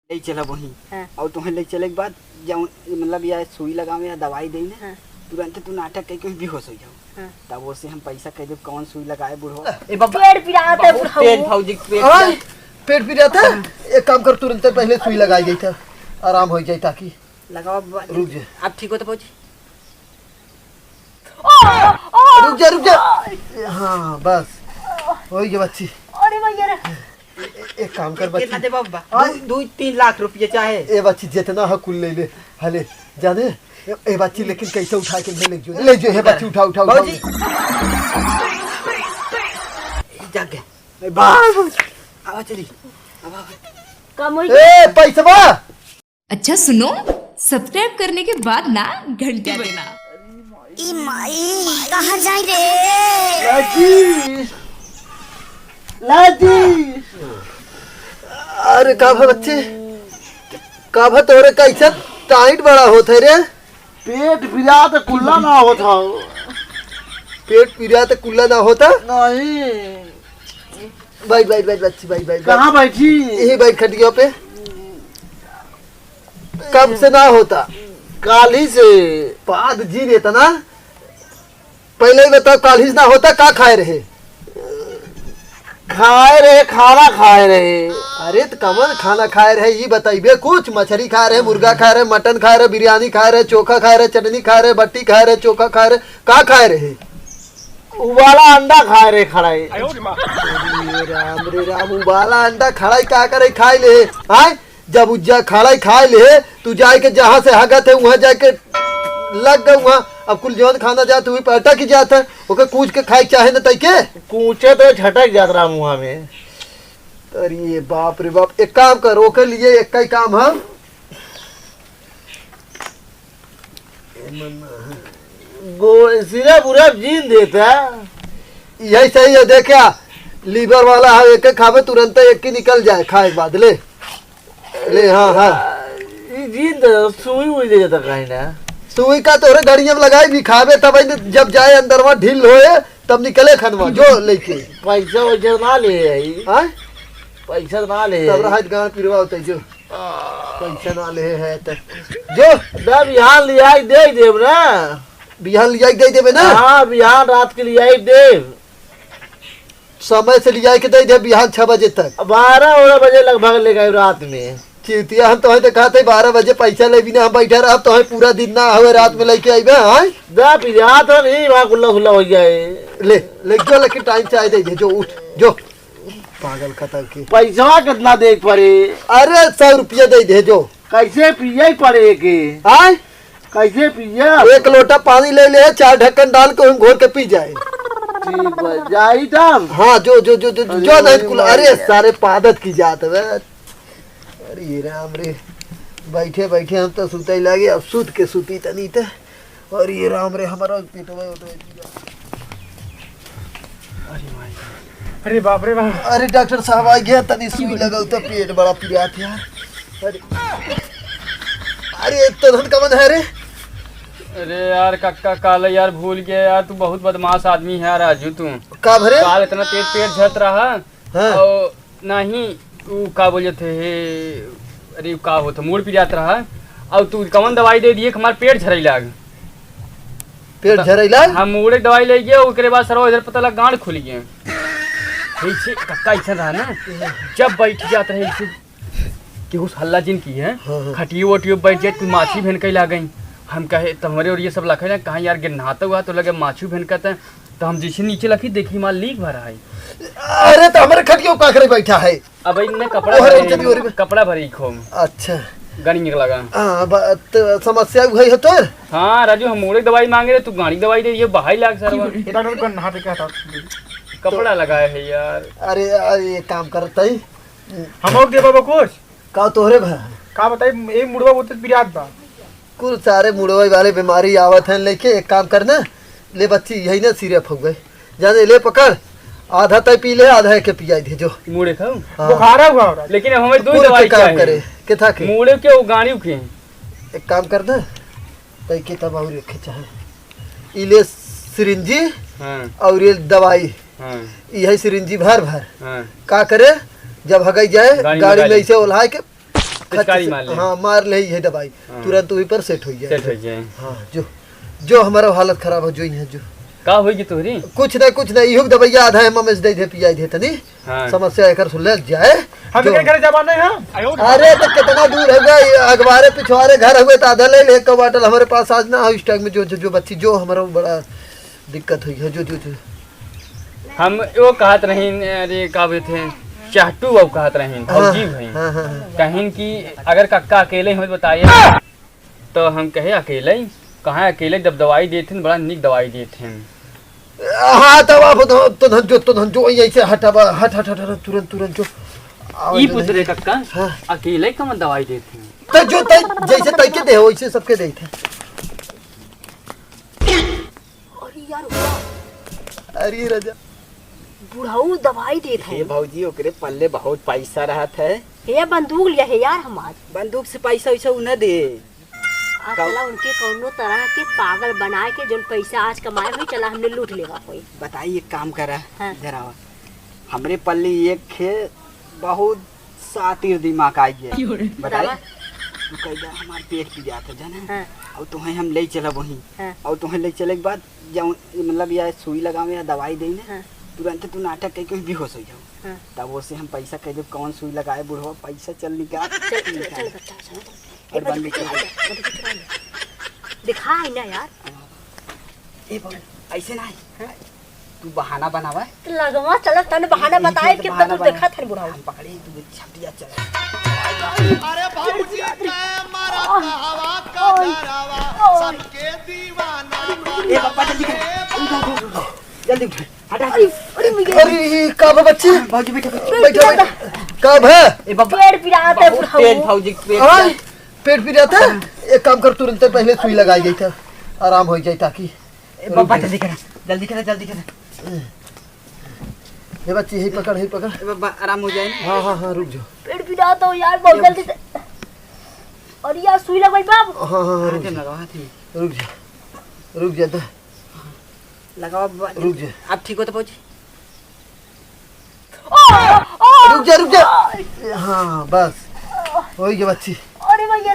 ले चला वहीं। हाँ। और तुम्हें ले चले के बाद जब मतलब या सुई लगावे या दवाई देने हाँ। तुरंत तू नाटक कहीं कहीं बेहोश हो जाओ। हाँ। तब वो से हम पैसा कह दे कौन सुई लगाए बुढ़ो। पेड़ पिराता है बुढ़ाऊ। पेट भौजी पेट पी जाता है। एक काम कर तुरंत पहले सुई लगाई गई था आराम हो जाए ताकि लगाओ। रुक जा। अब ठीक हो तो भौजी। रुक जा हाँ बस हो गया बच्ची। अरे भैया रे एक काम कर कितना बच्ची दे बाबा? 2-3 लाख रुपये चाहे। ए बच्ची जितना है कुल ले ले हले जाने ए बच्ची लेकिन कैसे उठा के ले जो है बच्ची उठा भौजी जाग गए बस। आवा चली अब कम हुई। ए पैसा अच्छा सुनो, सब्सक्राइब करने के बाद ना घंटी बजना। ई माई कहाँ जाई रे? लाजी अरे का भा बच्चे का भा तोरे कैसे टाइट बड़ा होता है रे। पेट पिला तो कुल्ला ना होता। पेट पीड़ा तो कुल्ला ना होता। नहीं बैठ बच्ची बैठ कहाँ बैठी? यही बैठ खटिया पे। कब से ना होता? काली से पाद जी रहता ना। पहले ही बताओ काली से ना होता का खाए रहे? खाए रहे खाना खाए रहे। अरे तो कमल खाना खाए रहे ये बताइए कुछ। मछली खाए रहे, मुर्गा खाए रहे, मटन खाए रहे, बिरयानी खाए रहे, चोखा खाए रहे, चटनी खाए रहे, बट्टी खाए रहे, चोखा खाए रहे, का खाए रहे? उबाला अंडा खाए रहे खड़ाई। रे राम उबाला अंडा खड़ाई का करे खाए ले। आय जब उज्जा खड़ाई खाए ले तू जाए के जहाँ से हगत है वहाँ जाके लग गए वहाँ। अब कुल जौन खाना जाते हुई पलटा की जाता है ओके कूच के खाए चाहे न तई के कूचे तो झटक जात रहा मुँह में। अरे बाप रे बाप। एक काम कर ओके लिए एक ही काम हम सीधा पूरा जीन देता। यही सही है। देखा लीवर वाला है एक खावे तुरंत एक ही निकल जाए खाए के बाद ले हाँ जीन दे सुई हुई दे जाता कहीं ना। सुई का तोरे गड़िया में लगाई भी खावे तब जब जाए अंदर वहाँ ढील होए तब निकले खनवा जो लेके। पैसा वैसा ना ले आई। पैसा ना ले तब रहा गाँव पिरवा होते जो पैसा ना ले है तो जो जब यहाँ ले आई दे देव ना। बिहान लिया दे देवे ना। हाँ बिहान रात के लिए आई देव। समय से लिया के दे दे बिहान 6 बजे तक। 12 बजे लगभग ले गए रात में। चिवतिया हम तो कहते 12 बजे पैसा ले बिना हम बैठे रह तो पूरा दिन ना हुए रात में लेके आईबे। जा पिया तो नहीं वहाँ खुला खुला हो जाए। ले जो लेकिन टाइम चाहे दे जो उठ जो पागल खतर के। पैसा कितना देख पड़े? अरे 100 रुपया दे दे जो। कैसे पिया ही पड़े के? कैसे पिया? 1 लोटा पानी ले ले 4 ढक्कन डाल के हम घोर के पी जाए। ठीक है जाई तब। हाँ जो नहीं कुल। अरे सारे पादत की जात है। अरे राम रे बैठे बैठे हम तो सुते ही लगे अब सुत के सुती तनी थे। और ये राम रे हमारा पेटवा अरे बाप रे बाप। अरे डॉक्टर साहब आ गया तनी सुई लगा तो पेट बड़ा पिरात यार। अरे तो धन कमन है रे। अरे यार कक्का काल यार भूल गया यार। तू बहुत बदमाश आदमी है राजू। तू का भरे काल इतना तेज पेट झट रहा हाँ। और नहीं तू का बोले थे अरे का होता मूड पी जात रहा। और तू कौन दवाई दे दिए हमारे पेट झरई लाग। पेट झरैला। हम मूड़े दवाई ले गए उसके बाद सर इधर पता लगा गांड खुल गए। ऐसे कक्का ऐसा रहा ना जब बैठ जाते रहे ऐसे केहू हल्ला जिन की है खटियो वटियो बैठ जाए कोई माछी भेन कहीं ला गई। हम कहे तुम्हारे और ये सब लखे ना कहाँ यार गिरनाता हुआ तो लगे माछी भेन कहते हैं। तो हम जैसे नीचे लखी देखी माल लीक भरा है। अरे तो हमारे खटियो का करे बैठा है। अब इनने कपड़ा भरी खो। अच्छा गणी लगा। तो समस्या हुई है तो। हाँ राजू हम मोड़े दवाई मांगे रहे तू गाड़ी दवाई दे ये बहाई लाग सर कपड़ा लगाए है यार। अरे ये काम करता ही हम और दे बाबा कुछ का तोहरे भा का बताई एक मुड़वा बोलते बिरात बा कुल सारे मुड़वे वाले बीमारी आवत हैं लेके एक काम करना ले बच्ची यही ना सिरप हो गए जाने ले पकड़ आधा तय पी ले आधा के पियाई दे जो मुड़े खाओ बुखार हुआ लेकिन हमें दो दवाई काम करे के था के मुड़े के वो गाड़ी के एक काम करना तय के तब और रखे चाहे इले सिरिंजी और ये दवाई यही सिरिंजी भर का करे जब हगई जाए गाड़ी में ऐसे ओल्हा के पिचकारी मार ले। हाँ मार ले है दवाई, हाँ। तुरंत वहीं पर सेट हो सेट जाए। हो जाए। हाँ जो जो हमारा हालत खराब हो जो ही है जो का होगी तोहरी? कुछ नहीं इहो दवाइया आधा एमएमएस दे दे पिया दे तनी हाँ। समस्या एकर सुलझ जाए। हम जो- के घर जबान नहीं हां। अरे तो कितना दूर है भाई, अखबारे पिछवाड़े घर हुए तो आधा ले ले एक बाटल हमारे पास आज ना हो इस टाइम में जो बच्ची जो हमारा बड़ा दिक्कत हुई है जो हम वो कहत रही, अरे का थे चाटू वो कहत रही भौजी भाई, हाँ हाँ कहीं कि अगर कक्का अकेले हमें बताइए तो हम कहे अकेले ही कहाँ अकेले, जब दवाई देते हैं बड़ा निक दवाई देते हैं। हाँ तब आप तो जो ऐसे हटावा हट तुरंत जो ई पूछ रहे कक्का हाँ। अकेले कम दवाई देते हैं? तो जो जैसे तय के दे वैसे सबके दे थे। अरे यार अरे राजा बुढ़ाऊ दवाई देत है। हे भौजी ओकरे पल्ले बहुत पैसा रहत है, हे बंदूक लिया है यार हमार। बंदूक से पैसा वैसा उन्हें दे। आज चला उनके कौनो तरह के पागल बना के जो पैसा आज कमाए हुई चला हमने लूट लेगा कोई। बताइए एक काम करा हाँ। जरा हमरे पल्ले एक खे बहुत सातिर दिमाग आई है। बताइए बतावा। तू कहिदा हमार पेट पी जाता जाना। हाँ। और तुम्हें हम ले चला वहीं। हाँ। और तुम्हें ले चले के बाद जाऊँ मतलब या सुई लगावे या दवाई दे ना, हाँ। तुरंत तू नाटक कहीं कहीं बेहोश हो जाओ। हाँ। तब वो से हम पैसा कह दे कौन सुई लगाए बुढ़वा पैसा चल निकाल चल बच्चा चल। और बंद कर दिखा है ना यार। ए बोल ऐसे ना है, तू बहाना बनावा तो लगवा चल तने बहाना बताए कि तू देखा था बुढ़ाऊ। हम पकड़े तू छपटिया चल। ए पापा जल्दी कर, उठो जल्दी उठ हटा। अरे मुझे अरे कब बच्ची भौजी बैठो बैठो कब है ए बाबा पेड़ पिराता है बुढ़ाऊ। पेट भौजी पेट हाँ, पेट पी जाता है। एक काम कर तुरंत पहले सुई लगाई गई था आराम हो जाए ताकि ए बाबा जल्दी कर जल्दी कर जल्दी कर। ये बच्ची यही पकड़ ए बाबा आराम हो जाए ना। हाँ रुक जाओ। पेड़ पिराता हो यार बहुत जल्दी से। और यार सुई लगवाई बाब। हाँ हाथ में लगाओ, हाथ में रुक जा तो लगाओ बाबा। रुक जा आप ठीक हो तो भौजी? रुक जा हाँ बस हो गया बच्ची। अरे भैया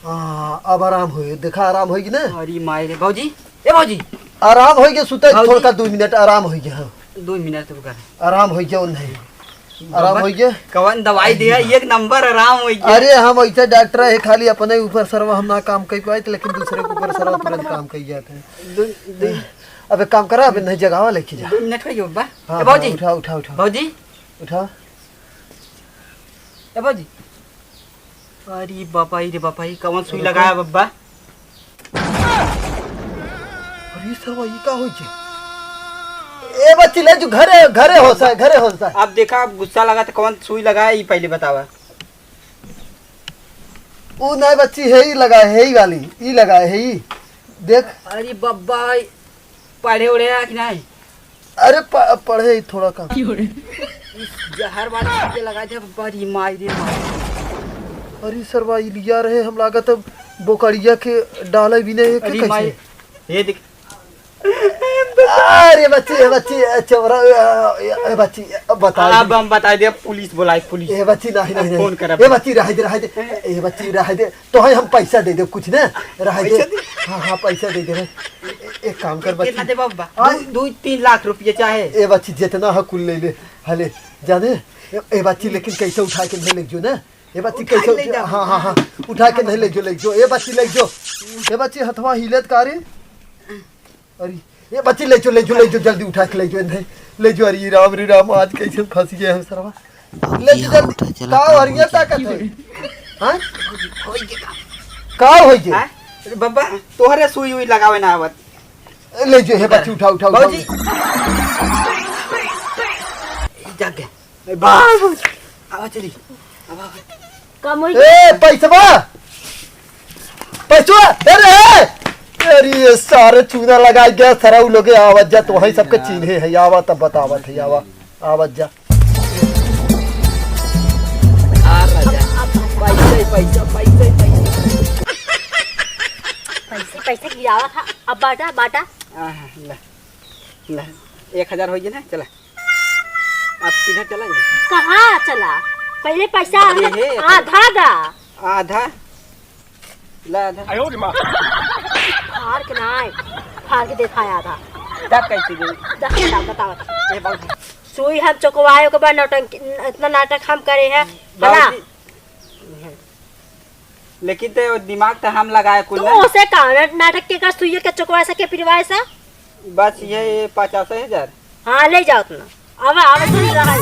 हाँ अब आराम हो देखा आराम होगी ना। अरे माय रे भौजी, ए भौजी आराम हो गया सुते भौजी। थोड़ा 2 मिनट आराम हो गया। 2 मिनट तो कर। आराम हो गया नहीं आराम हो गया। कवन दवाई दिया एक नंबर आराम हो गया। अरे हम ऐसे डॉक्टर है खाली अपने ऊपर सरवा हम ना काम कर पाए लेकिन दूसरे के ऊपर सरवा तुरंत काम कर जाते हैं। अब एक काम करा अब नहीं जगावा लेके जा। 2 मिनट का बाबा। हाँ, ए भौजी उठा भौजी उठा। ए भौजी। अरे बापा रे बापा कवन सुई लगाया बाबा? अरे सरवा ये का होई छे? ए बच्ची ले जो घरे हो सा। अब देखा आप गुस्सा लगा तो कौन सुई लगाया ये पहले बतावा। वो नहीं बच्ची है ही लगा है ही वाली ये लगा है ही देख। अरे बाबा पढ़े उड़े कि नहीं? अरे पढ़े थोड़ा काम। जहर वाला चीजें लगा दे बड़ी माई रे माई। अरे सरवा ये लिया रहे हम लागत बोकड़िया के डाले भी नहीं अरे माई कैसे। ये देख। अरे बच्ची चोरा ए बच्ची बता अब हम बता दे पुलिस बुलाई पुलिस। ए बच्ची नहीं फोन कर। ए बच्ची रह दे ए बच्ची रह दे तो है हम पैसा दे दे कुछ ना रह दे। हाँ पैसा दे दे एक काम कर कितना बच्ची दे बाबा? 2-3 लाख रुपये चाहे। ए बच्ची जितना है कुल ले ले हले जाने। ए बच्ची लेकिन कैसे उठा के नहीं ले जो ना। ए बच्ची उठा के ले कैसे जाओ। हाँ उठा के नहीं ले जो ए बच्ची ले जो। ए बच्ची हथवा हिलत कारे। अरे ये बच्ची ले जो जल्दी उठा के ले जो अरे राम रे राम आज कैसे फंस गए हम सरवा। ले जो जल्दी का हरिया ताकत है। हां का होई जे? अरे बाबा तोहरे सुई हुई लगावे ना आवत। ले जो है बच्ची उठा भौजी जाग गए बस आवा चली आवा। कम हुई। ए पैसा अरे ये सारे चूना लगा गया सारा उ लोग आवाज जा तो है सबके चिन्हे है आवा तब बतावत है आवा आवाज जा। पैसा गिरावा था अब बाटा। ला 1000 हो गया ना। चला आप किधर चला जाए? कहाँ चला? पहले पैसा ये है। आधा दा। आधा ला आधा फाड़ के ना फाड़ के दिखाया आधा। तब कैसे दे बताओ ए बाबूजी सुई हम चुकवाए के बाद नौटंकी इतना नाटक हम करे हैं बना। बाबूजी, लेकिन तो दिमाग तो हम लगाए कुल तो ना। उसे कहा नाटक के कर सुई के चुकवा सके पिरवाए सा। बस ये 50,000। हाँ ले जाओ तुम अब आवे रहा